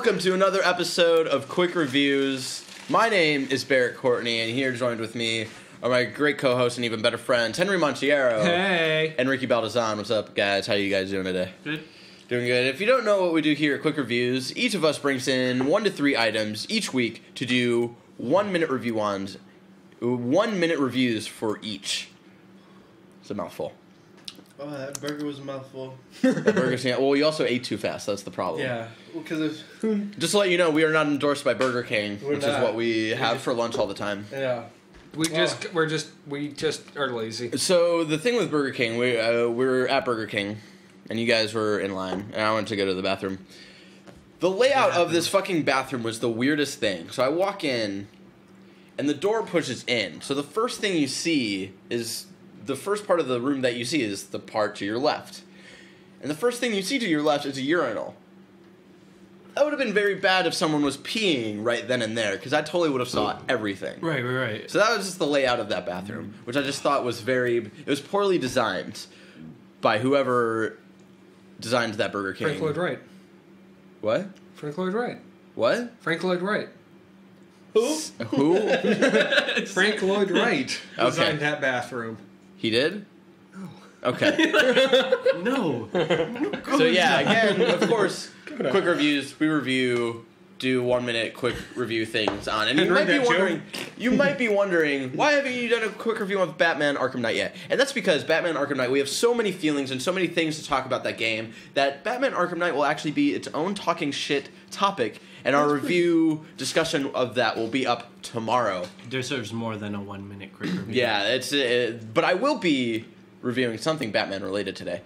welcome to another episode of Quick Reviews. My name is Barrett Courtney, and here joined with me are my great co-hosts and even better friends, Henry Montiero. Hey. And Ricky Baldazan. What's up, guys? How you guys doing today? Good. Doing good. If you don't know what we do here at Quick Reviews, each of us brings in 1 to 3 items each week to do 1 minute reviews for each. It's a mouthful. Oh, that burger was a mouthful. Well, you also ate too fast. That's the problem. Yeah, because Just to let you know, we are not endorsed by Burger King, which is what we have for lunch all the time. yeah, We just are lazy. So the thing with Burger King, we're at Burger King, and you guys were in line, and I went to go to the bathroom. The layout of this fucking bathroom was the weirdest thing. So I walk in, and the door pushes in. So the first thing you see is the first part of the room that you see is the part to your left. And the first thing you see to your left is a urinal. That would have been very bad if someone was peeing right then and there, because I totally would have saw everything. Right. So that was just the layout of that bathroom, which I just thought was it was poorly designed by whoever designed that Burger King. Frank Lloyd Wright. What? Frank Lloyd Wright. What? Frank Lloyd Wright. Who? Frank Lloyd Wright Okay. designed that bathroom. He did? No. Okay. No. So yeah, again, of course, quick reviews. We do 1 minute quick review things on. And you might be wondering, why haven't you done a quick review of Batman Arkham Knight yet? And that's because Batman Arkham Knight, we have so many feelings and so many things to talk about that game that Batman Arkham Knight will actually be its own talking shit topic, and our review discussion of that will be up tomorrow. Deserves more than a 1 minute quick review. Yeah, but I will be reviewing something Batman related today.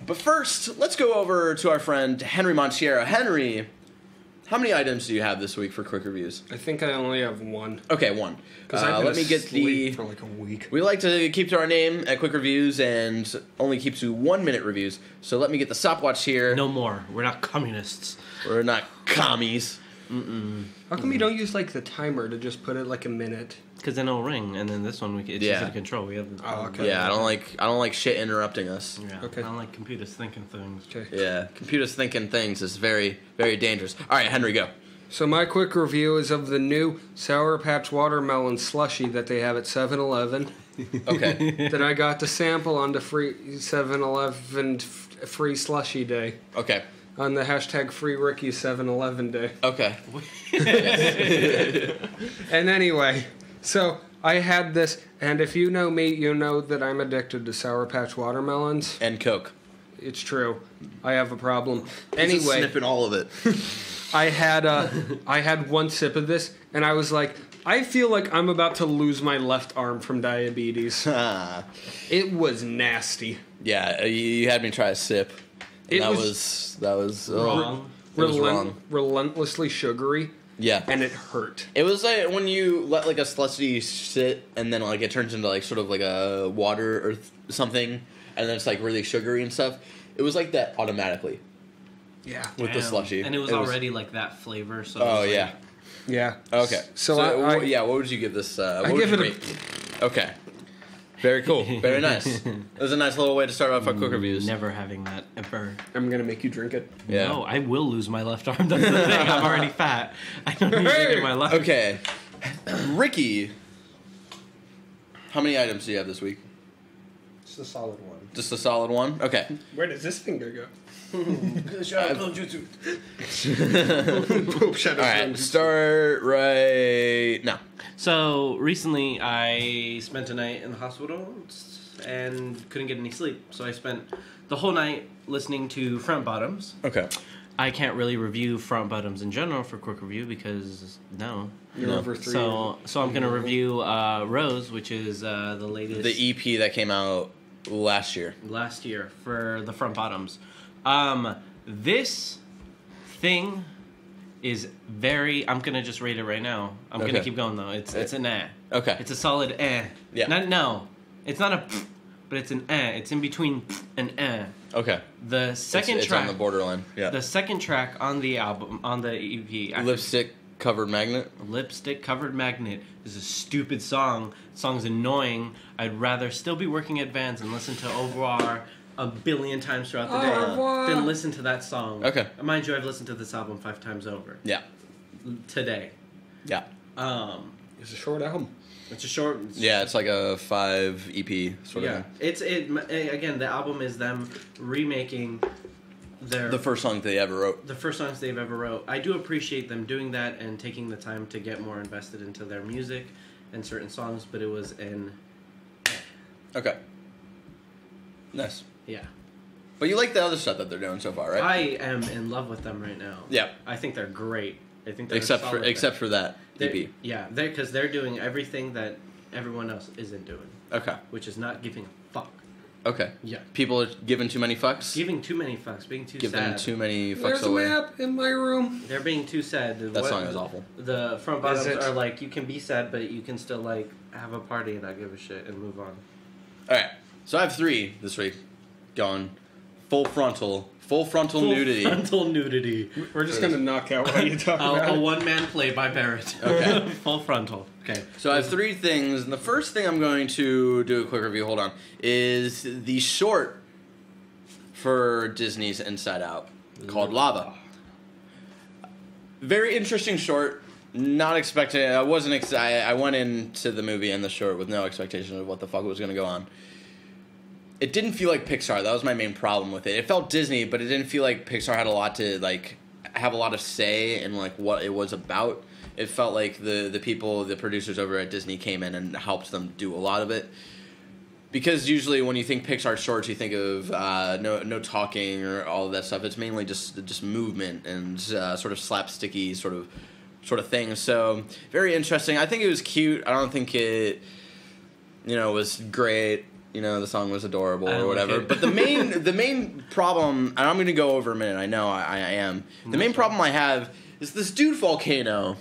But first, let's go over to our friend Henry Montiero. Henry, how many items do you have this week for quick reviews? I think I only have one. Okay, one. Let me get for like a week. We like to keep to our name at quick reviews and only keep to 1 minute reviews. So let me get the stopwatch here. No more. We're not communists. We're not commies. How come you don't use like the timer to just put it like a minute? Because then it'll ring, and then this one it's easy to control. We have. Okay. Yeah, I don't like shit interrupting us. Yeah. Okay. I don't like computers thinking things. Okay. Yeah, computers thinking things is very, very dangerous. All right, Henry, go. So my quick review is of the new Sour Patch Watermelon slushie that they have at 7-Eleven. Okay. That I got to sample on the free 7-Eleven free slushie day. Okay. On the hashtag Free Ricky 7-Eleven day. Okay. And anyway, so I had this, and if you know me, you know that I'm addicted to Sour Patch Watermelons. And Coke. It's true. I have a problem. He's Anyway, snipping all of it. I had one sip of this, and I was like, I feel like I'm about to lose my left arm from diabetes. It was nasty. Yeah, you had me try a sip. That was wrong. It was wrong. Relentlessly sugary. Yeah. And it hurt. It was like when you let like a slushy sit and then like it turns into like sort of like a water or something, and then it's like really sugary and stuff. It was like that automatically. Yeah. With the slushy. And it was already like that flavor. So Oh it was yeah. Yeah. Okay. So what would you give this? I give it Okay. Very cool. Very nice. It was a nice little way to start off our quick reviews. Never having that ever. I'm gonna make you drink it. Yeah. No, I will lose my left arm. That's the thing. I'm already fat. I don't need to get my left. Okay. Ricky, how many items do you have this week? it's a solid one. Just a solid one? Okay. Where does this finger go? Alright, start right now. So recently, I spent a night in the hospital and couldn't get any sleep. So I spent the whole night listening to Front Bottoms. Okay. I can't really review Front Bottoms in general for quick review because You're over 3. So I'm gonna review Rose, which is the latest, The EP that came out last year for the Front Bottoms. This thing is very. I'm gonna just rate it right now. I'm gonna keep going though. It's an eh. Okay. It's a solid eh. Yeah. No. It's not a, but it's an eh. It's in between and eh. Okay. The second it's track on the borderline. Yeah. The second track on the album, on the EP, Lipstick Covered Magnet. Lipstick Covered Magnet is a stupid song. The song's annoying. I'd rather still be working at Vans and listen to Au revoir a billion times throughout the Au day, revoir. then listen to that song. Okay. Mind you, I've listened to this album 5 times over Yeah. today. Yeah. It's a short album. It's a short. Yeah, it's like a 5 EP sort of Yeah, thing. again. The album is them remaking The first song they ever wrote. the first songs they've ever wrote. I do appreciate them doing that and taking the time to get more invested into their music and certain songs, but it was Okay. Nice. yeah. But you like the other stuff that they're doing so far, right? I am in love with them right now. Yeah. I think they're great. I think they're Except for solid for that E They're- EP. Yeah, because they're doing everything that everyone else isn't doing, Okay. which is not giving a fuck. Okay. Yeah. People are giving too many fucks. Giving too many fucks, being too Giving sad. too many fucks There's a away. map in my room. They're being too sad. That song is awful. The front bottoms it? are like, you can be sad, but you can still like have a party and not give a shit and move on. All right. So I have 3 this week. Going full frontal nudity. Frontal nudity. We're just gonna knock out what you talk A about. one-man play by Barrett. Okay. Full frontal. Okay. So I have 3 things, and the first thing I'm going to do a quick review. Hold on, is the short for Disney's Inside Out called Lava. Very interesting short. Not expecting. I wasn't excited. I went into the movie and the short with no expectation of what the fuck was going to go on. It didn't feel like Pixar. That was my main problem with it. It felt Disney, but it didn't feel like Pixar had a lot to have a lot of say in what it was about. It felt like the people, the producers over at Disney came in and helped them do a lot of it. Because usually when you think Pixar shorts, you think of no talking or all of that stuff. It's mainly just movement and sort of slapsticky sort of thing. So very interesting. I think it was cute. I don't think it was great. The song was adorable or whatever. But the main problem, and I'm going to go over a minute. I know I am. The main problem I have is this dude volcano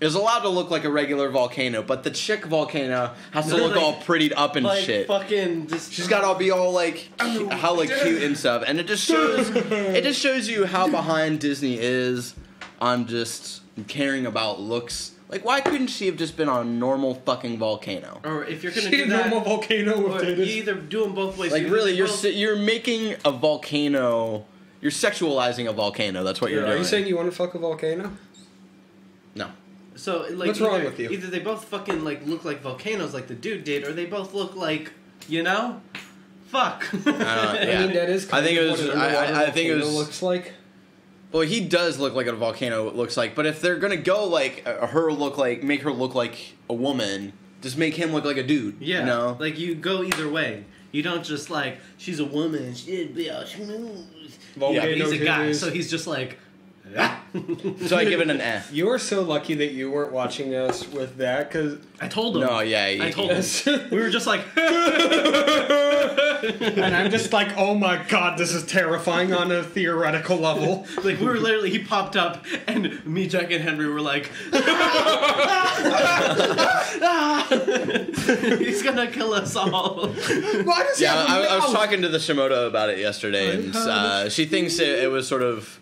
is allowed to look like a regular volcano, but the chick volcano has to look all prettied up and shit. Fucking just. She's got to be all hella cute and stuff, and it just shows you how behind Disney is on just caring about looks. Like, why couldn't she have just been on a normal fucking volcano? Or if you're gonna She do a that, normal volcano with or you titties. either do them both ways. Like, You really, either you're making a volcano. You're sexualizing a volcano. That's what you're doing. Are you saying you want to fuck a volcano? No. So like, What's wrong with you? Either they both fucking look like volcanoes, like the dude did, or they both look like fuck. Yeah. I mean, that is. I think it kind was. of what an underwater I think it volcano was. looks like. Well, he does look like a volcano. It looks like, but if they're gonna go make her look like a woman, just make him look like a dude. Yeah, like you go either way. You don't just she's a woman. She'd be all smooth. Volcano Yeah, he's a guy, titties. so he's just like. So I give it an F. You are so lucky that you weren't watching us with that, because I told him. No, yeah, I told him. We were just like. and I'm just like, oh my god, this is terrifying on a theoretical level. Like, we were literally, he popped up, and me, Jack, and Henry were like, he's gonna kill us all. Why does he Yeah, have a I was mouth? talking to the Shimoda about it yesterday, and she thinks it was sort of.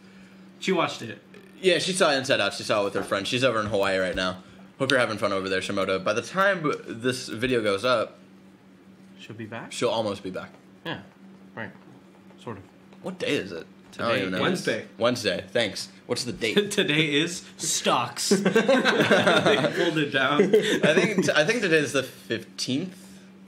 She watched it. Yeah, she saw Inside Out. She saw it with her friend. She's over in Hawaii right now. Hope you're having fun over there, Shimoda. By the time this video goes up, She'll be back? she'll almost be back. Yeah, right. Sort of. What day is it? I don't Today even know. is- Wednesday. Wednesday. Thanks. What's the date? Today is stocks. They pulled it down. I think today is the 15th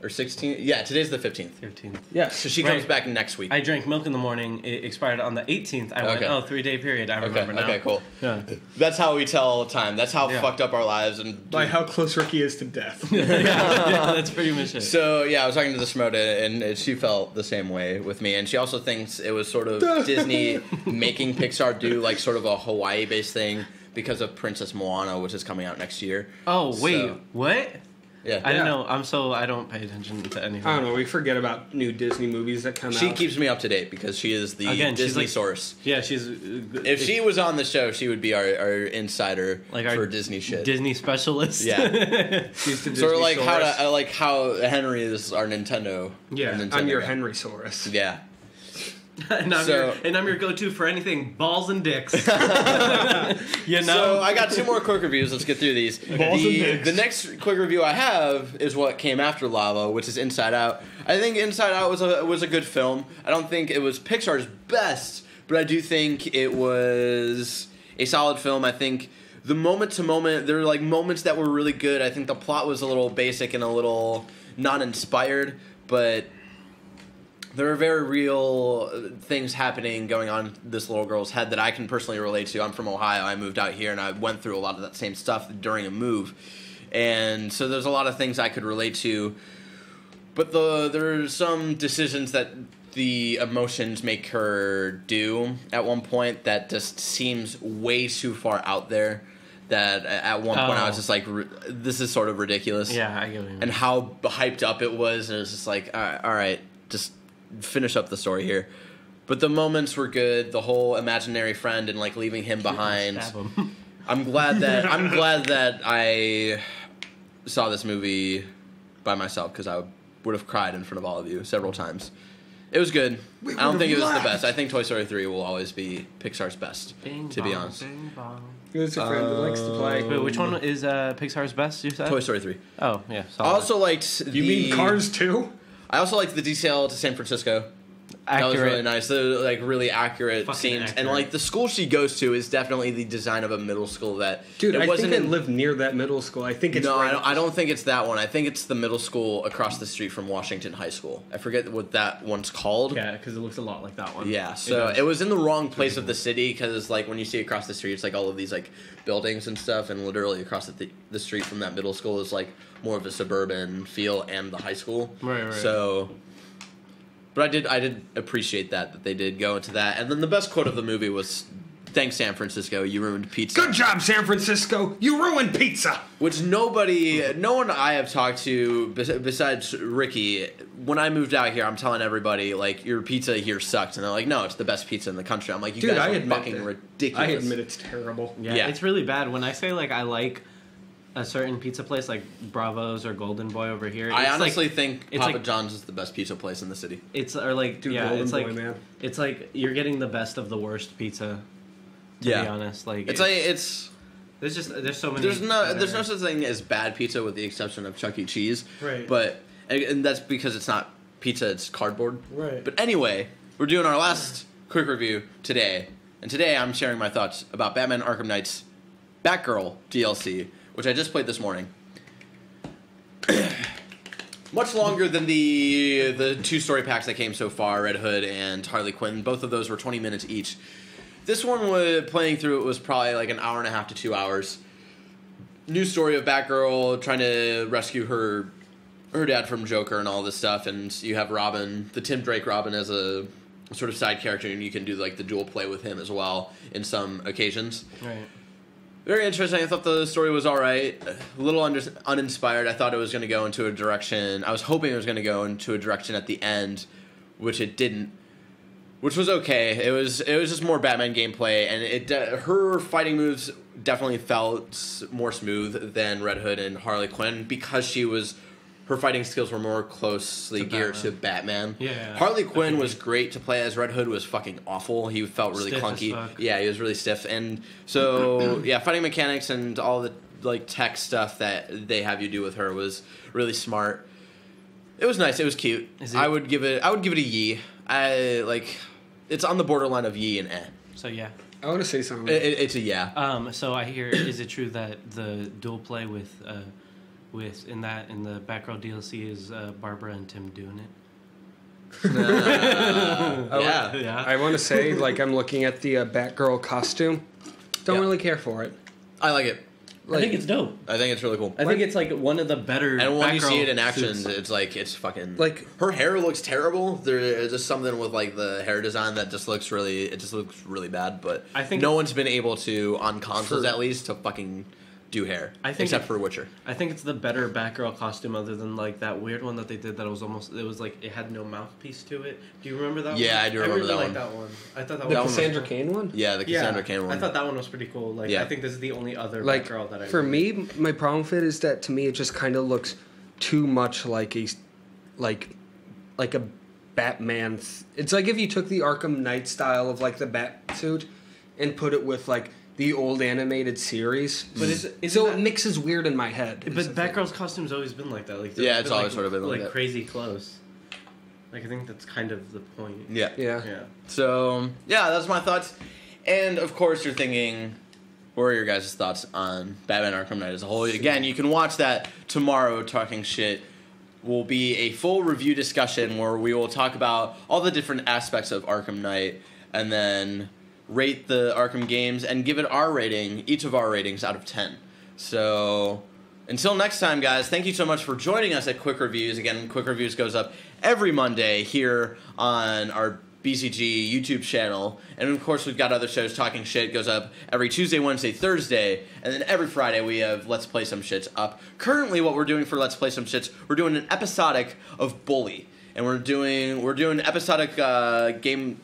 or 16th. Yeah, today's the 15th. 15th. Yes. So she Right. comes back next week. I drank milk in the morning. It expired on the 18th. I went, Okay. 3-day period. I remember now. Okay, cool. Yeah. That's how we tell time. That's how Yeah. fucked up our lives. And By how close Ricky is to death. Yeah, that's pretty much it. So yeah, I was talking to the Shimoda, and she felt the same way with me. And she also thinks it was sort of Disney making Pixar do sort of a Hawaii-based thing because of Princess Moana, which is coming out next year. Oh, wait. So- What? Yeah, I don't know. I don't pay attention to anything. I don't know, we forget about new Disney movies that come She out. keeps me up to date because she is the Again, she's Disney like- source. Yeah, she's... If she was on the show, she would be our insider Like our for Disney shit. Disney specialist. Yeah. She's the Sort of Disney how Henry is our Nintendo. Yeah, our Nintendo I'm your guy. Henry Saurus. Yeah. and I'm your go-to for anything balls and dicks. You know. So I got 2 more quick reviews. Let's get through these. Balls and dicks. The next quick review I have is what came after Lava, which is Inside Out. I think Inside Out was a good film. I don't think it was Pixar's best, but I do think it was a solid film. I think the moment to moment, there were like moments that were really good. I think the plot was a little basic and a little non-inspired, but there are very real things going on in this little girl's head that I can personally relate to. I'm from Ohio. I moved out here, and I went through a lot of that same stuff during a move. And so there's a lot of things I could relate to. But there's some decisions that the emotions make her do at one point that just seems way too far out there. That at one point I was just like, this is sort of ridiculous. Yeah, I get what you mean. And how hyped up it was, and it was just like, all right, just finish up the story here. But the moments were good. The whole imaginary friend and like leaving him behind. I'm glad that I saw this movie by myself, because I would have cried in front of all of you several times. It was good. I don't think it was the best. I think Toy Story 3 will always be Pixar's best, to be honest. Bing bong. It's a friend that likes to play. Wait, which one is Pixar's best, you said? Toy Story 3. Oh, yeah. I also liked You mean Cars 2? I also liked the detail to San Francisco. Accurate. That was really nice. The like really accurate Fucking scenes, accurate. and like the school she goes to is definitely the design of a middle school that. Dude, it I wasn't think I live near that middle school. I think it's No, right I don't think it's that one. I think it's the middle school across the street from Washington High School. I forget what that one's called. Yeah, because it looks a lot like that one. Yeah, so it was in the wrong place of the city, because like when you see across the street, it's like all of these like buildings and stuff, and literally across the street from that middle school is like more of a suburban feel and the high school. Right. So, but I did appreciate that they did go into that, and then the best quote of the movie was, "Thanks, San Francisco, you ruined pizza." Good job, San Francisco. You ruined pizza. Which no one I have talked to besides Ricky, when I moved out here, I'm telling everybody, like, your pizza here sucked. And they're like, no, it's the best pizza in the country. I'm like, you Dude, guys I are admit fucking that. ridiculous. I admit it's terrible. Yeah, it's really bad. When I say, like, I like a certain pizza place, like Bravo's or Golden Boy over here, I it's honestly think it's Papa like- John's is the best pizza place in the city. It's, or like, Dude, yeah, Golden it's Boy, like, man. it's like you're getting the best of the worst pizza, to be honest. Like, It's like, it's... there's so many. There's no such thing as bad pizza with the exception of Chuck E. Cheese. Right. But, and that's because it's not pizza, it's cardboard. Right. But anyway, we're doing our last quick review today. And today I'm sharing my thoughts about Batman Arkham Knight's Batgirl DLC, which I just played this morning. Much longer than the 2 story packs that came so far, Red Hood and Harley Quinn. Both of those were 20 minutes each. This one, playing through it, was probably like an hour and a half to 2 hours. New story of Batgirl trying to rescue her dad from Joker and all this stuff, and you have Robin, the Tim Drake Robin, as a sort of side character, and you can do like the dual play with him as well in some occasions. Right. Very interesting. I thought the story was all right. A little uninspired. I thought it was going to go into a direction. I was hoping it was going to go into a direction at the end, which it didn't. Which was okay. It was just more Batman gameplay, and her fighting moves definitely felt more smooth than Red Hood and Harley Quinn, because her fighting skills were more closely geared to Batman. Yeah. Harley Quinn was great to play as. Red Hood was fucking awful. He felt really Stiff as clunky. fuck. Yeah, he was really stiff. And so, yeah, fighting mechanics and all the like tech stuff that they have you do with her was really smart. It was nice. It was cute. I would give it a yee. It's on the borderline of yee and eh. So yeah. I want to say something. It's a yeah. So I hear, is it true that the dual play with in the Batgirl DLC is Barbara and Tim doing it? Yeah. I want to say, like, I'm looking at the Batgirl costume. Don't really care for it. I like it. I think it's dope. I think it's really cool. I think it's like one of the better. And when you see Batgirl it in action, suits. it's fucking Like, her hair looks terrible. There's just something with like the hair design that just looks really bad. But I think no one's been able to, on consoles at least, to fucking do hair. Except for Witcher. I think it's the better Batgirl costume, other than like that weird one that they did that was like it had no mouthpiece to it. Do you remember that one? Yeah, I do remember that one. that one. I thought that the one Cassandra was Cain one? Yeah, the Cassandra Cain one. I thought that one was pretty cool. Like, Yeah. I think this is the only other Like, Batgirl that I for remember. me, my problem with it is that to me it just kind of looks too much like a Batman. It's like if you took the Arkham Knight style of like the bat suit and put it with like the old animated series. But it mixes weird in my head. But Batgirl's costume's always been like that. Like Yeah, it's always sort of been like that. crazy close. Like, I think that's kind of the point. Yeah. Yeah. So, yeah, that's my thoughts. And, of course, you're thinking, what are your guys' thoughts on Batman Arkham Knight as a whole? Again, you can watch that tomorrow, Talking Shit. Will be a full review discussion where we will talk about all the different aspects of Arkham Knight and then rate the Arkham games and give it our rating, each of our ratings out of 10. So, until next time, guys, thank you so much for joining us at Quick Reviews. Again, Quick Reviews goes up every Monday here on our BCG YouTube channel. And, of course, we've got other shows. Talking Shit goes up every Tuesday, Wednesday, Thursday. And then every Friday we have Let's Play Some Shits up. Currently, what we're doing for Let's Play Some Shits, we're doing an episodic of Bully. And we're doing episodic game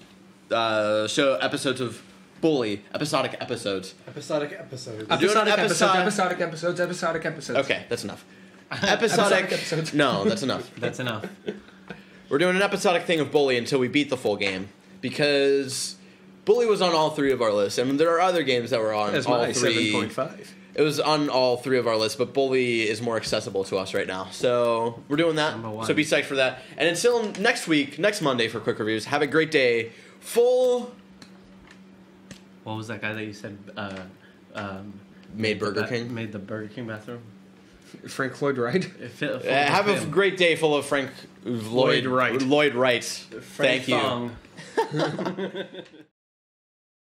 show episodes of Bully. Episodic episodes. Episodic episodes. Episodic episodes. Okay, that's enough. Episodic episodes. No, that's enough. That's enough. We're doing an episodic thing of Bully until we beat the full game, because Bully was on all three of our lists, and there are other games that were on That's all my three. 7.5. It was on all three of our lists, but Bully is more accessible to us right now. So we're doing that. Number one. So be psyched for that. And until next week, next Monday for Quick Reviews, have a great day. What was that guy that you said made Burger King. made the Burger King bathroom? Frank Lloyd Wright. Have a great day full of Frank Lloyd Wright. Lloyd Wright. Thank you. Thong.